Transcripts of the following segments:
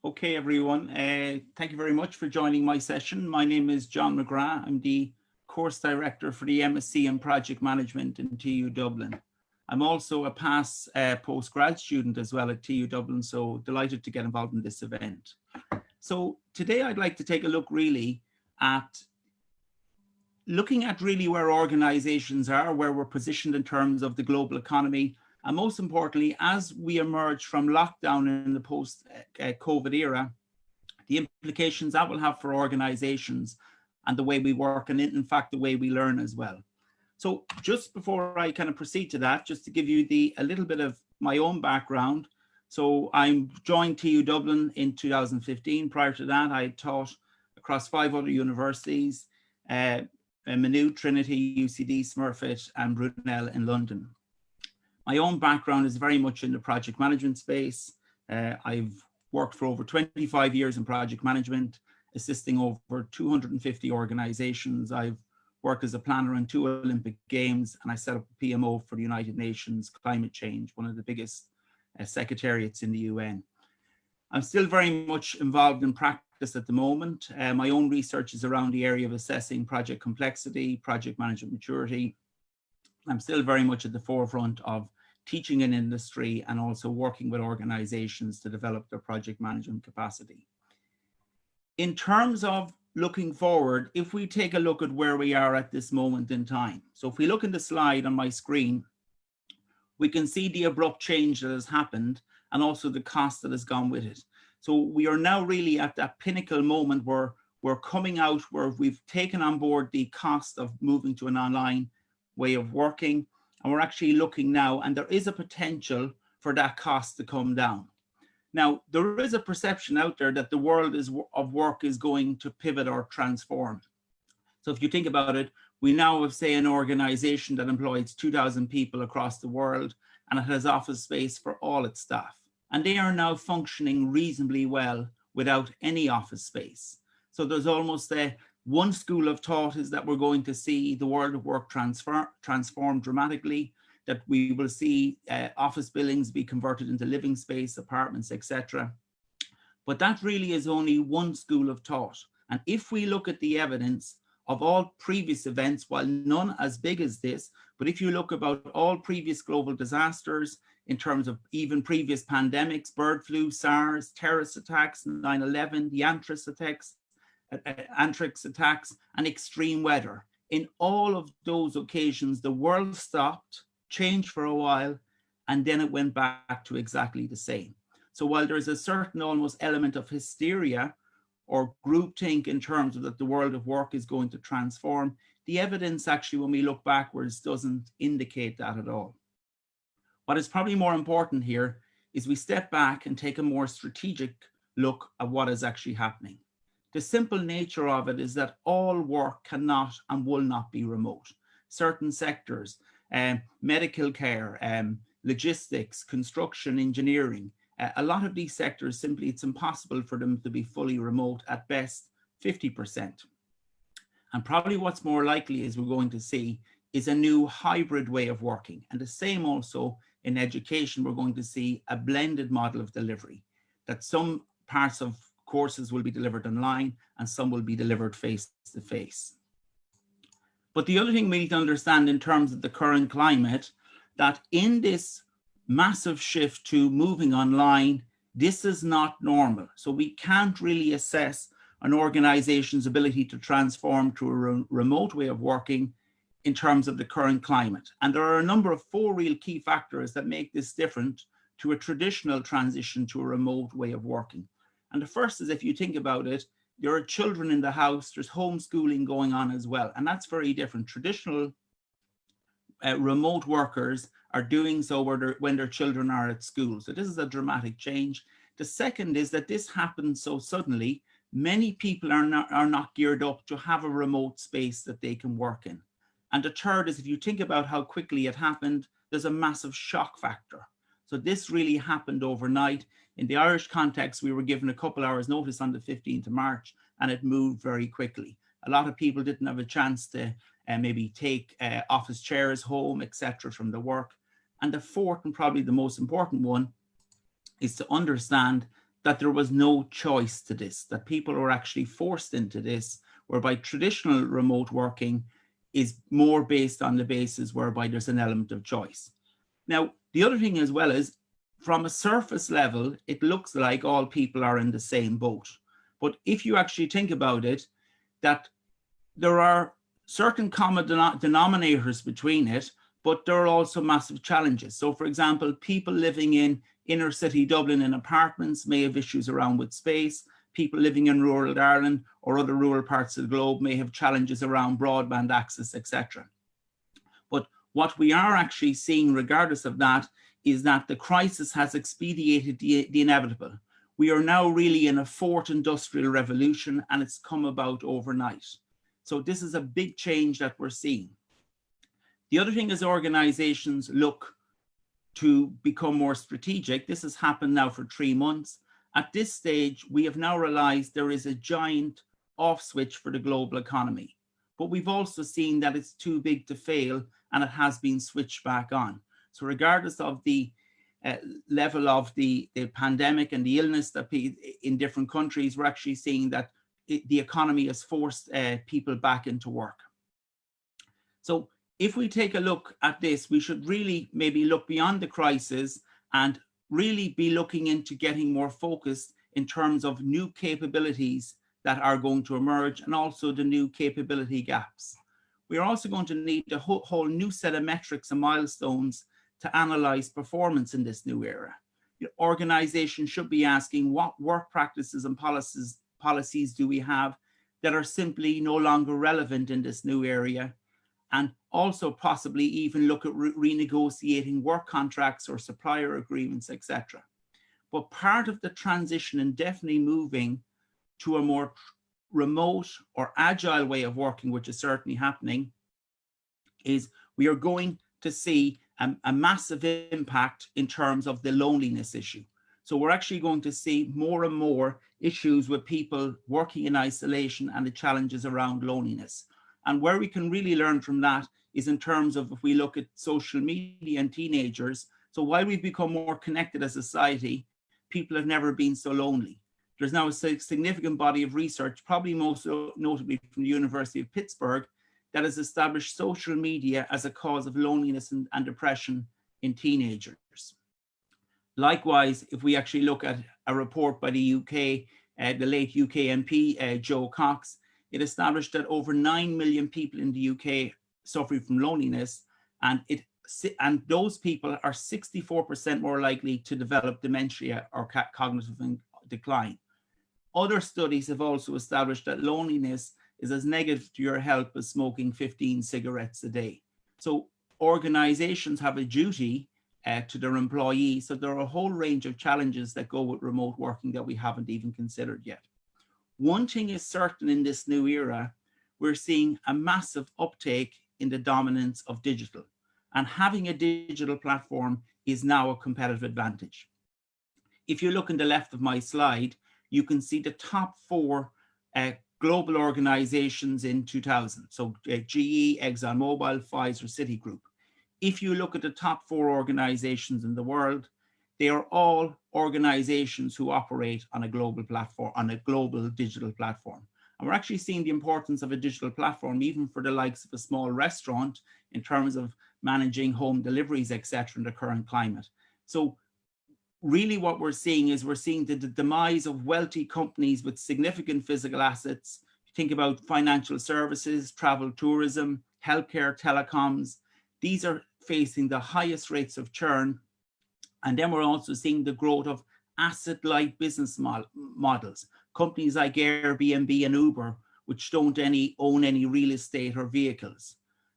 Okay, everyone. Thank you very much for joining my session. My name is Mc Grath. I'm the course director for the MSc in Project Management in TU Dublin. I'm also a past postgrad student as well at TU Dublin, so delighted to get involved in this event. So today I'd like to take a look really at where organizations are, where we're positioned in terms of the global economy, and most importantly, as we emerge from lockdown in the post-COVID era, the implications that will have for organizations and the way we work, and in fact, the way we learn as well. So just before I kind of proceed to that, just to give you a little bit of my own background. So I joined TU Dublin in 2015. Prior to that, I taught across 5 other universities, Maynooth, Trinity, UCD, Smurfit, and Brunel in London. My own background is very much in the project management space. I've worked for over 25 years in project management, assisting over 250 organizations. I've worked as a planner in 2 Olympic Games, and I set up a PMO for the United Nations Climate Change, one of the biggest secretariats in the UN. I'm still very much involved in practice at the moment. My own research is around the area of assessing project complexity, project management maturity. I'm still very much at the forefront of teaching in industry and also working with organizations to develop their project management capacity. In terms of looking forward, if we take a look at where we are at this moment in time. So if we look in the slide on my screen, we can see the abrupt change that has happened and also the cost that has gone with it. So we are now really at that pinnacle moment where we're coming out, where we've taken on board the cost of moving to an online way of working, and we're actually looking now, and there is a potential for that cost to come down. Now, there is a perception out there that the world of work is going to pivot or transform. So if you think about it, we now have, say, an organization that employs 2,000 people across the world, and it has office space for all its staff. And they are now functioning reasonably well without any office space. So there's almost one school of thought is that we're going to see the world of work transform dramatically, that we will see office buildings be converted into living space, apartments, etc. But that really is only one school of thought. And if we look at the evidence of all previous events, while none as big as this, but if you look about all previous global disasters in terms of even previous pandemics, bird flu, SARS, terrorist attacks, 9/11, the anthrax attacks, and extreme weather. In all of those occasions, the world stopped, changed for a while, and then it went back to exactly the same. So while there's a certain almost element of hysteria or groupthink in terms of that the world of work is going to transform, the evidence actually, when we look backwards, doesn't indicate that at all. What is probably more important here is we step back and take a more strategic look at what is actually happening. The simple nature of it is that all work cannot and will not be remote. Certain sectors, medical care, logistics, construction, engineering, a lot of these sectors, simply it's impossible for them to be fully remote, at best 50%. And probably what's more likely is we're going to see is a new hybrid way of working. And the same also in education, we're going to see a blended model of delivery, that some parts of courses will be delivered online and some will be delivered face to face. But the other thing we need to understand in terms of the current climate, that in this massive shift to moving online, this is not normal. So we can't really assess an organization's ability to transform to a remote way of working in terms of the current climate. And there are a number of 4 real key factors that make this different to a traditional transition to a remote way of working. And the first is, if you think about it, there are children in the house, there's homeschooling going on as well. And that's very different. Traditional remote workers are doing so when their children are at school. So this is a dramatic change. The second is that this happens so suddenly, many people are not geared up to have a remote space that they can work in. And the third is, if you think about how quickly it happened, there's a massive shock factor. So this really happened overnight. In the Irish context, we were given a couple hours notice on the 15th of March, and it moved very quickly. A lot of people didn't have a chance to maybe take office chairs home, etc., from the work. And the fourth, and probably the most important one, is to understand that there was no choice to this, that people were actually forced into this, whereby traditional remote working is more based on the basis whereby there's an element of choice. Now, the other thing as well is, from a surface level, it looks like all people are in the same boat. But if you actually think about it, that there are certain common denominators between it, but there are also massive challenges. So for example, people living in inner city Dublin in apartments may have issues around with space. People living in rural Ireland or other rural parts of the globe may have challenges around broadband access, etc. But what we are actually seeing, regardless of that, is that the crisis has expedited the inevitable. We are now really in a fourth industrial revolution, and it's come about overnight. So this is a big change that we're seeing. The other thing is, organizations look to become more strategic. This has happened now for 3 months. At this stage, we have now realized there is a giant off switch for the global economy. But we've also seen that it's too big to fail, and it has been switched back on. So regardless of the level of the pandemic and the illness that in different countries, we're actually seeing that the economy has forced people back into work. So if we take a look at this, we should really maybe look beyond the crisis and really be looking into getting more focused in terms of new capabilities that are going to emerge, and also the new capability gaps. We are also going to need a whole new set of metrics and milestones to analyze performance in this new era. Organizations should be asking, what work practices and policies do we have that are simply no longer relevant in this new area? And also possibly even look at renegotiating work contracts or supplier agreements, etc. But part of the transition, and definitely moving to a more remote or agile way of working, which is certainly happening, is we are going to see a massive impact in terms of the loneliness issue. So we're actually going to see more and more issues with people working in isolation and the challenges around loneliness. And where we can really learn from that is in terms of, if we look at social media and teenagers. So while we've become more connected as a society, people have never been so lonely. There's now a significant body of research, probably most notably from the University of Pittsburgh, that has established social media as a cause of loneliness and depression in teenagers. Likewise, if we actually look at a report by the UK, the late UK MP, Joe Cox, it established that over 9 million people in the UK suffering from loneliness, and those people are 64% more likely to develop dementia or cognitive decline. Other studies have also established that loneliness is as negative to your health as smoking 15 cigarettes a day. So organizations have a duty to their employees. So there are a whole range of challenges that go with remote working that we haven't even considered yet. One thing is certain in this new era, we're seeing a massive uptake in the dominance of digital, and having a digital platform is now a competitive advantage. If you look on the left of my slide, you can see the top 4 global organizations in 2000. So GE, ExxonMobil, Pfizer, Citigroup. If you look at the top 4 organizations in the world, they are all organizations who operate on a global platform, on a global digital platform. And we're actually seeing the importance of a digital platform, even for the likes of a small restaurant, in terms of managing home deliveries, etc., in the current climate. So really what we're seeing is we're seeing the demise of wealthy companies with significant physical assets. Think about financial services, travel, tourism, healthcare, telecoms. These are facing the highest rates of churn. And then we're also seeing the growth of asset-light business models. Companies like Airbnb and Uber, which don't own any real estate or vehicles.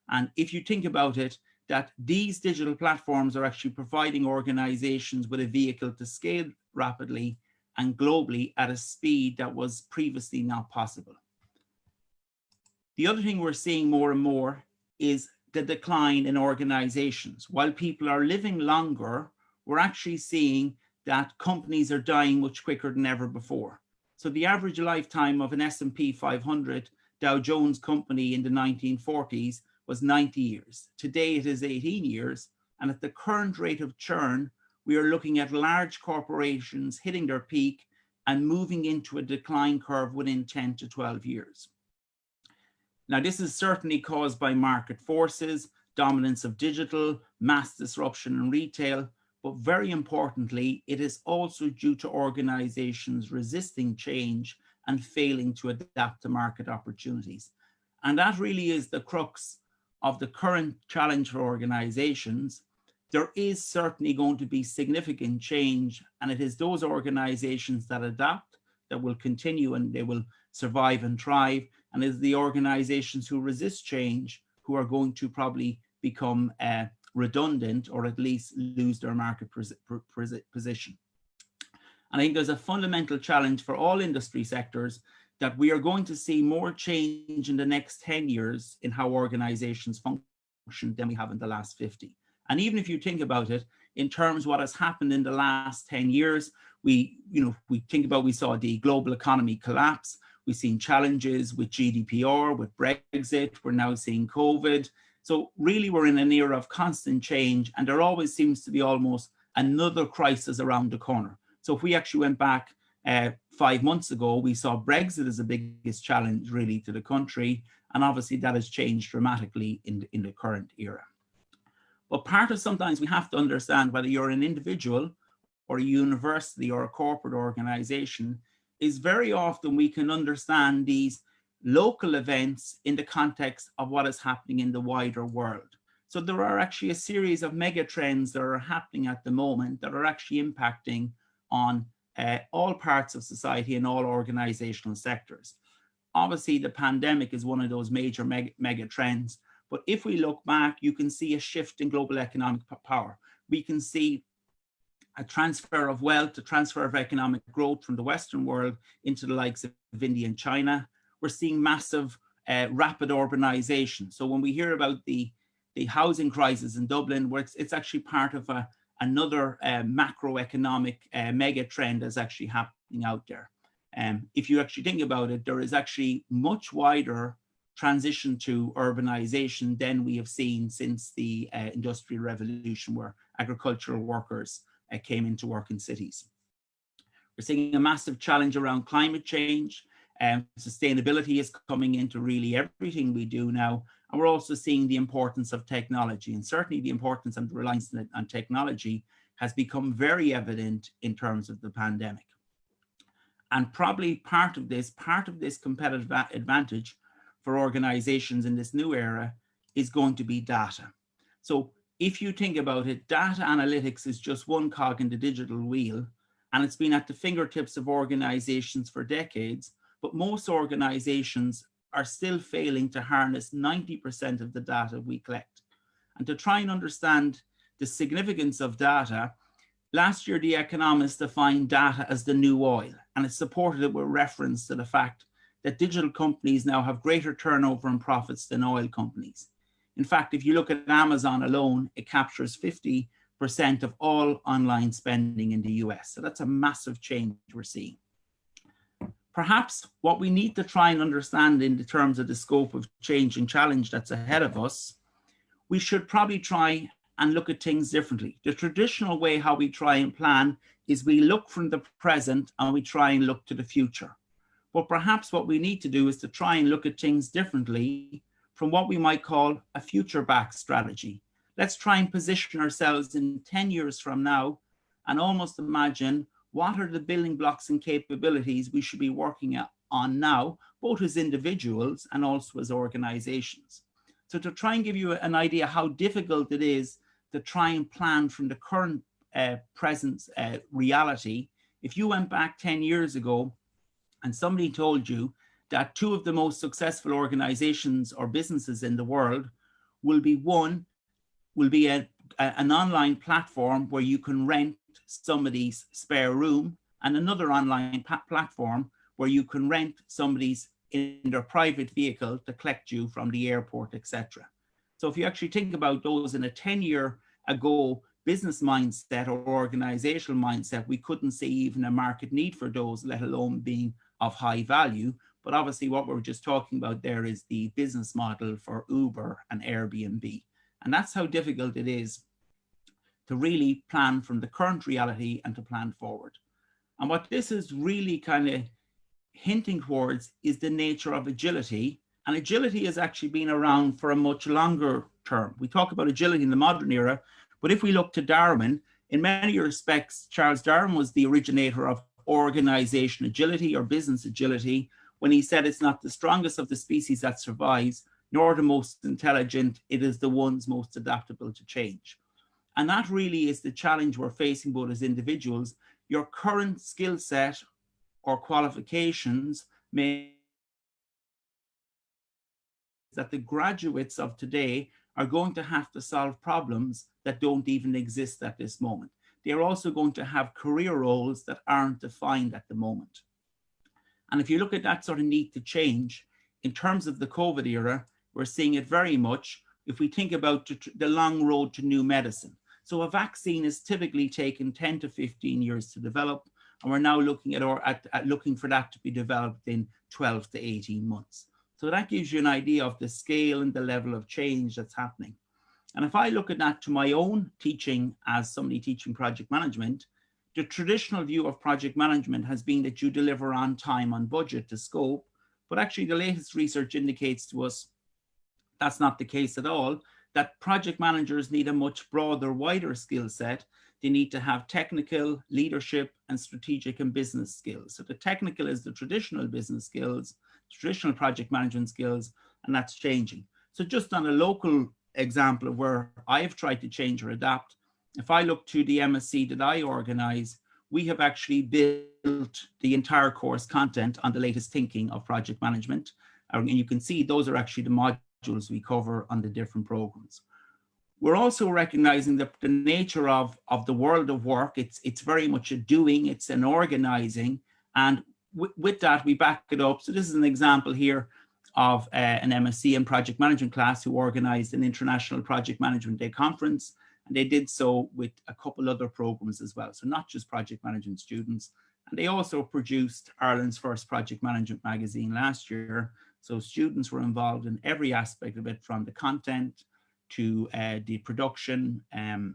And if you think about it, that these digital platforms are actually providing organizations with a vehicle to scale rapidly and globally at a speed that was previously not possible. The other thing we're seeing more and more is the decline in organizations. While people are living longer, we're actually seeing that companies are dying much quicker than ever before. So the average lifetime of an S&P 500 Dow Jones company in the 1940s was 90 years. Today it is 18 years. And at the current rate of churn, we are looking at large corporations hitting their peak and moving into a decline curve within 10 to 12 years. Now, this is certainly caused by market forces, dominance of digital, mass disruption in retail, but very importantly, it is also due to organizations resisting change and failing to adapt to market opportunities. And that really is the crux of the current challenge for organizations. There is certainly going to be significant change, and it is those organizations that adapt that will continue and they will survive and thrive, and it's the organizations who resist change who are going to probably become redundant or at least lose their market position. And I think there's a fundamental challenge for all industry sectors that we are going to see more change in the next 10 years in how organizations function than we have in the last 50. And even if you think about it in terms of what has happened in the last 10 years, we saw the global economy collapse. We've seen challenges with GDPR, with Brexit. We're now seeing COVID. So really, we're in an era of constant change, and there always seems to be almost another crisis around the corner. So if we actually went back 5 months ago, we saw Brexit as the biggest challenge really to the country, and obviously that has changed dramatically in the current era. But part of sometimes we have to understand whether you're an individual or a university or a corporate organization is very often we can understand these local events in the context of what is happening in the wider world. So there are actually a series of mega trends that are happening at the moment that are actually impacting on all parts of society and all organizational sectors. Obviously, the pandemic is one of those major mega trends. But if we look back, you can see a shift in global economic power. We can see a transfer of wealth, a transfer of economic growth from the Western world into the likes of India and China. We're seeing massive, rapid urbanization. So when we hear about the housing crisis in Dublin, where it's actually part of another macroeconomic mega trend that's actually happening out there. If you actually think about it, there is actually much wider transition to urbanization than we have seen since the Industrial Revolution, where agricultural workers came into work in cities. We're seeing a massive challenge around climate change. Sustainability is coming into really everything we do now. And we're also seeing the importance of technology, and certainly the importance and the reliance on technology has become very evident in terms of the pandemic. And probably part of this competitive advantage for organizations in this new era is going to be data. So if you think about it, data analytics is just one cog in the digital wheel, and it's been at the fingertips of organizations for decades, but most organizations are still failing to harness 90% of the data we collect. And to try and understand the significance of data, last year the economists defined data as the new oil, and it supported it with reference to the fact that digital companies now have greater turnover and profits than oil companies. In fact, if you look at Amazon alone, it captures 50% of all online spending in the US. So that's a massive change we're seeing. Perhaps what we need to try and understand in terms of the scope of change and challenge that's ahead of us, we should probably try and look at things differently. The traditional way how we try and plan is we look from the present and we try and look to the future. But perhaps what we need to do is to try and look at things differently from what we might call a future-backed strategy. Let's try and position ourselves in 10 years from now and almost imagine what are the building blocks and capabilities we should be working on now, both as individuals and also as organizations. So to try and give you an idea how difficult it is to try and plan from the current present reality, if you went back 10 years ago and somebody told you that two of the most successful organizations or businesses in the world will be an online platform where you can rent somebody's spare room, and another online platform where you can rent somebody's in their private vehicle to collect you from the airport, etc. So if you actually think about those in a 10-year ago business mindset or organizational mindset, we couldn't see even a market need for those, let alone being of high value. But obviously what we're just talking about there is the business model for Uber and Airbnb. And that's how difficult it is to really plan from the current reality and to plan forward. And what this is really kind of hinting towards is the nature of agility. And agility has actually been around for a much longer term. We talk about agility in the modern era, but if we look to Darwin, in many respects, Charles Darwin was the originator of organization agility or business agility when he said it's not the strongest of the species that survives, nor the most intelligent, it is the ones most adaptable to change. And that really is the challenge we're facing both as individuals. Your current skill set or qualifications may that the graduates of today are going to have to solve problems that don't even exist at this moment. They're also going to have career roles that aren't defined at the moment. And if you look at that sort of need to change, in terms of the COVID era, we're seeing it very much if we think about the long road to new medicine. So a vaccine is typically taken 10 to 15 years to develop, and we're now looking at looking for that to be developed in 12 to 18 months. So that gives you an idea of the scale and the level of change that's happening. And if I look at that to my own teaching as somebody teaching project management, the traditional view of project management has been that you deliver on time, on budget, to scope. But actually the latest research indicates to us that's not the case at all, that project managers need a much broader, wider skill set. They need to have technical, leadership, and strategic and business skills. So the technical is the traditional business skills, traditional project management skills, and that's changing. So just on a local example of where I've tried to change or adapt, if I look to the MSc that I organize, we have actually built the entire course content on the latest thinking of project management. And you can see those are actually the modules we cover on the different programs. We're also recognizing that the nature of the world of work, it's very much a doing, it's an organizing, and with that we back it up. So this is an example here of an MSc in project management class who organized an International Project Management Day conference, and they did so with a couple other programs as well. So not just project management students. And they also produced Ireland's first project management magazine last year. So students were involved in every aspect of it, from the content to the production. And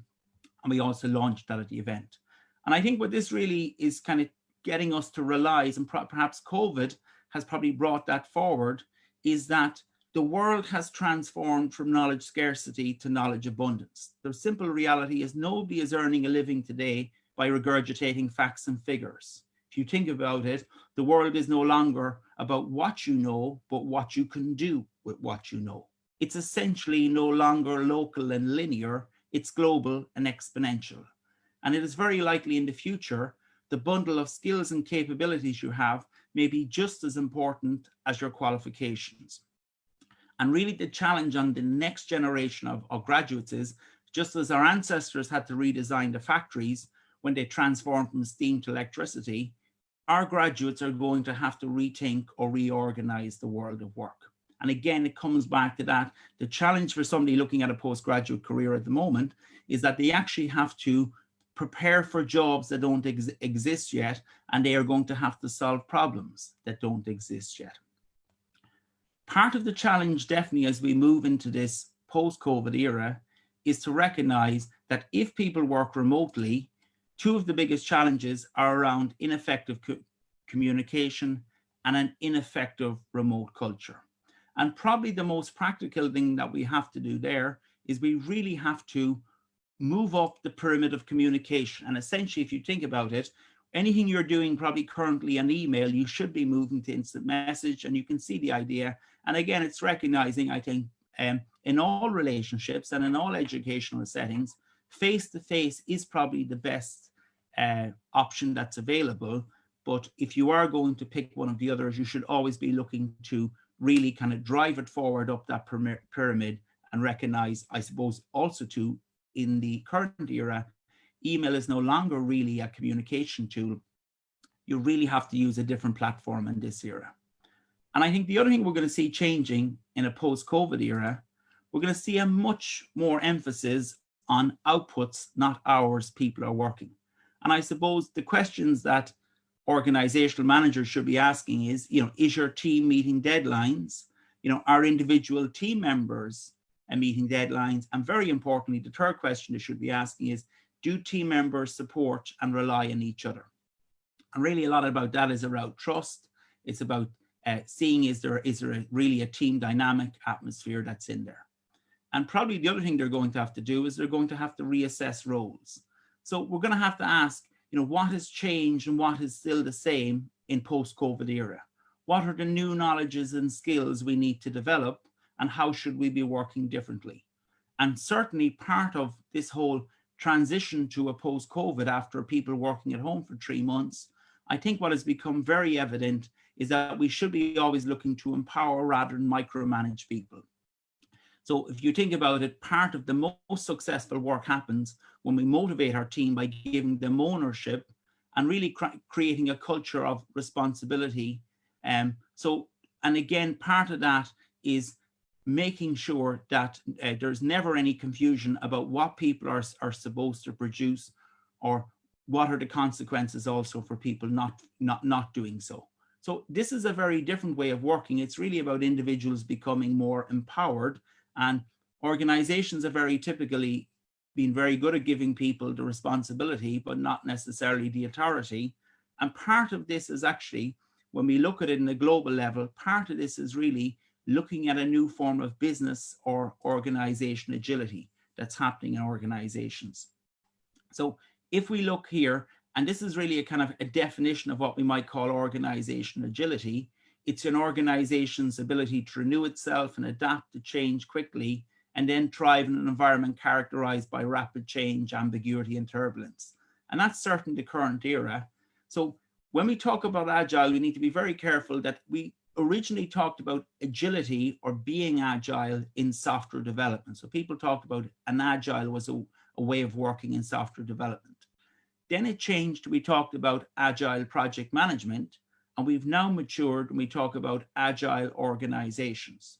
we also launched that at the event. And I think what this really is kind of getting us to realize, and perhaps COVID has probably brought that forward, is that the world has transformed from knowledge scarcity to knowledge abundance. The simple reality is nobody is earning a living today by regurgitating facts and figures. If you think about it, the world is no longer about what you know, but what you can do with what you know. It's essentially no longer local and linear, it's global and exponential. And it is very likely in the future, the bundle of skills and capabilities you have may be just as important as your qualifications. And really the challenge on the next generation of graduates is, just as our ancestors had to redesign the factories when they transformed from steam to electricity, our graduates are going to have to rethink or reorganize the world of work. And again, it comes back to that. The challenge for somebody looking at a postgraduate career at the moment is that they actually have to prepare for jobs that don't exist yet, and they are going to have to solve problems that don't exist yet. Part of the challenge, definitely, as we move into this post-COVID era, is to recognize that if people work remotely, two of the biggest challenges are around ineffective communication and an ineffective remote culture. And probably the most practical thing that we have to do there is we really have to move up the pyramid of communication. And essentially, if you think about it, anything you're doing probably currently on email, you should be moving to instant message, and you can see the idea. And again, it's recognizing, I think, in all relationships and in all educational settings, face-to-face is probably the best option that's available. But if you are going to pick one of the others, you should always be looking to really kind of drive it forward up that pyramid and recognize, I suppose, also too, in the current era, email is no longer really a communication tool. You really have to use a different platform in this era. And I think the other thing we're going to see changing in a post-COVID era, we're going to see a much more emphasis on outputs, not hours people are working. And I suppose the questions that organizational managers should be asking is, is your team meeting deadlines? Are individual team members meeting deadlines? And very importantly, the third question they should be asking is, do team members support and rely on each other? And really a lot about that is around trust. It's about seeing is there really a team dynamic atmosphere that's in there. And probably the other thing they're going to have to do is they're going to have to reassess roles. So we're going to have to ask, what has changed and what is still the same in post-COVID era? What are the new knowledges and skills we need to develop, and how should we be working differently? And certainly part of this whole transition to a post-COVID after people working at home for 3 months, I think what has become very evident is that we should be always looking to empower rather than micromanage people. So if you think about it, part of the most successful work happens when we motivate our team by giving them ownership and really creating a culture of responsibility. And again, part of that is making sure that there's never any confusion about what people are supposed to produce, or what are the consequences also for people not doing so. So this is a very different way of working. It's really about individuals becoming more empowered, and organizations have very typically been very good at giving people the responsibility, but not necessarily the authority. And part of this is actually, when we look at it in a global level, part of this is really looking at a new form of business or organization agility that's happening in organizations. So if we look here, and this is really a kind of a definition of what we might call organization agility, it's an organization's ability to renew itself and adapt to change quickly, and then thrive in an environment characterized by rapid change, ambiguity, and turbulence. And that's certainly the current era. So when we talk about agile, we need to be very careful that we originally talked about agility or being agile in software development. So people talked about an agile was a way of working in software development. Then it changed, we talked about agile project management, and we've now matured and we talk about agile organizations.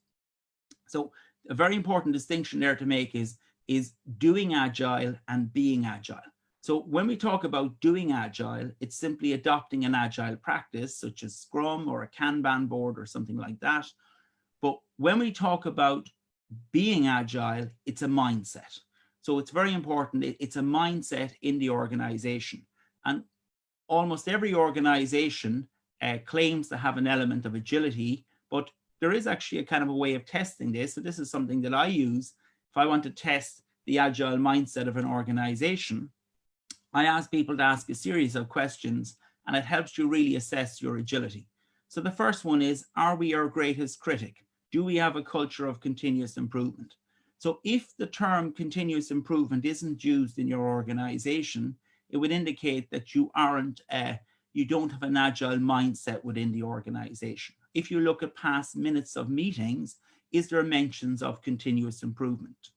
So a very important distinction there to make is doing agile and being agile. So when we talk about doing agile, it's simply adopting an agile practice such as Scrum or a Kanban board or something like that. But when we talk about being agile, it's a mindset. So it's very important. It's a mindset in the organization. And almost every organization claims to have an element of agility, but there is actually a kind of a way of testing this. So this is something that I use if I want to test the agile mindset of an organization. I ask people to ask a series of questions, and it helps you really assess your agility. So the first one is, are we our greatest critic? Do we have a culture of continuous improvement? So if the term continuous improvement isn't used in your organization, it would indicate that you don't have an agile mindset within the organization. If you look at past minutes of meetings, is there mentions of continuous improvement?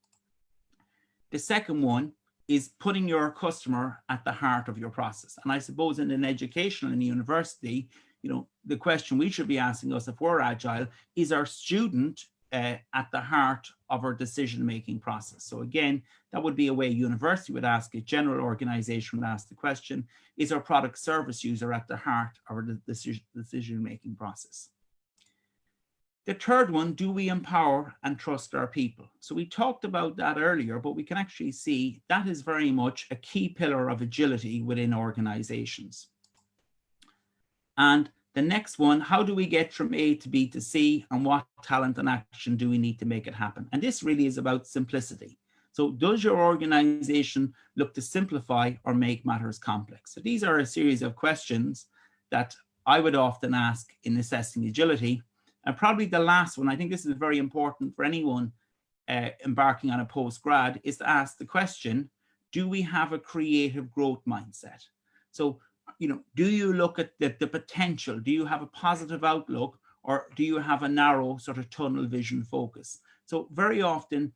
The second one is putting your customer at the heart of your process. And I suppose in an educational and university, the question we should be asking us if we're agile is our student at the heart of our decision-making process. So again, that would be a way a university would ask, a general organization would ask the question, is our product service user at the heart of our decision-making process? The third one, do we empower and trust our people? So we talked about that earlier, but we can actually see that is very much a key pillar of agility within organizations. And the next one, how do we get from A to B to C, and what talent and action do we need to make it happen? And this really is about simplicity. So does your organization look to simplify or make matters complex? So these are a series of questions that I would often ask in assessing agility. And probably the last one, I think this is very important for anyone embarking on a post-grad, is to ask the question, do we have a creative growth mindset? So, do you look at the potential? Do you have a positive outlook, or do you have a narrow sort of tunnel vision focus? So very often,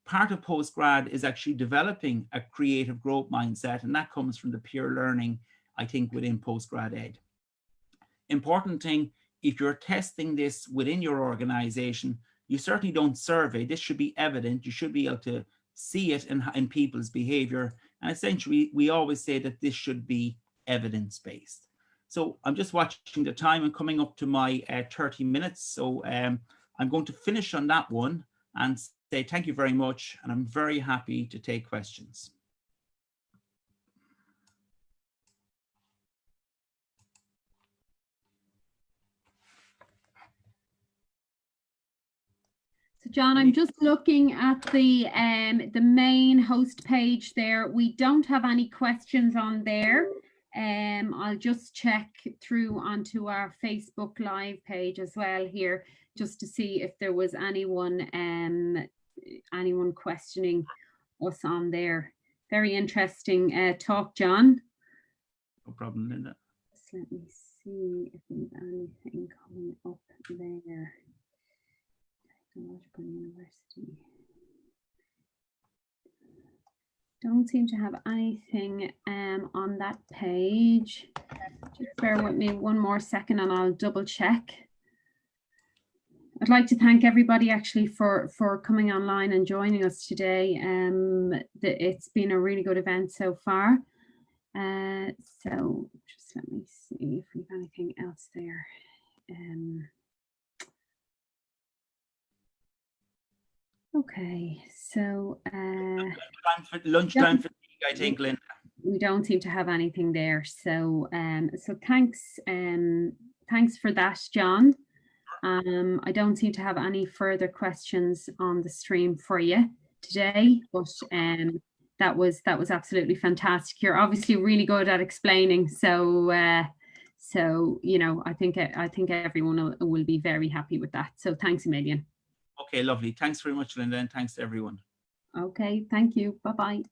part of post-grad is actually developing a creative growth mindset, and that comes from the peer learning, I think, within post-grad ed. Important thing, if you're testing this within your organization, you certainly don't survey. This should be evident. You should be able to see it in people's behavior. And essentially, we always say that this should be evidence-based. So I'm just watching the time and coming up to my 30 minutes. So I'm going to finish on that one and say thank you very much. And I'm very happy to take questions. So John, I'm just looking at the main host page there. We don't have any questions on there. I'll just check through onto our Facebook Live page as well here, just to see if there was anyone questioning us on there. Very interesting talk, John. No problem, Linda. So let me see if there's anything coming up there. Technological University. Don't seem to have anything on that page. Just bear with me one more second and I'll double check. I'd like to thank everybody actually for coming online and joining us today. It's been a really good event so far. So just let me see if we have anything else there. Okay, so lunchtime fatigue, I think, Linda. We don't seem to have anything there. So so thanks for that, John. I don't seem to have any further questions on the stream for you today, but that was absolutely fantastic. You're obviously really good at explaining, so you know, I think everyone will be very happy with that. So thanks a million. Okay, lovely. Thanks very much, Linda, and thanks to everyone. Okay, thank you. Bye-bye.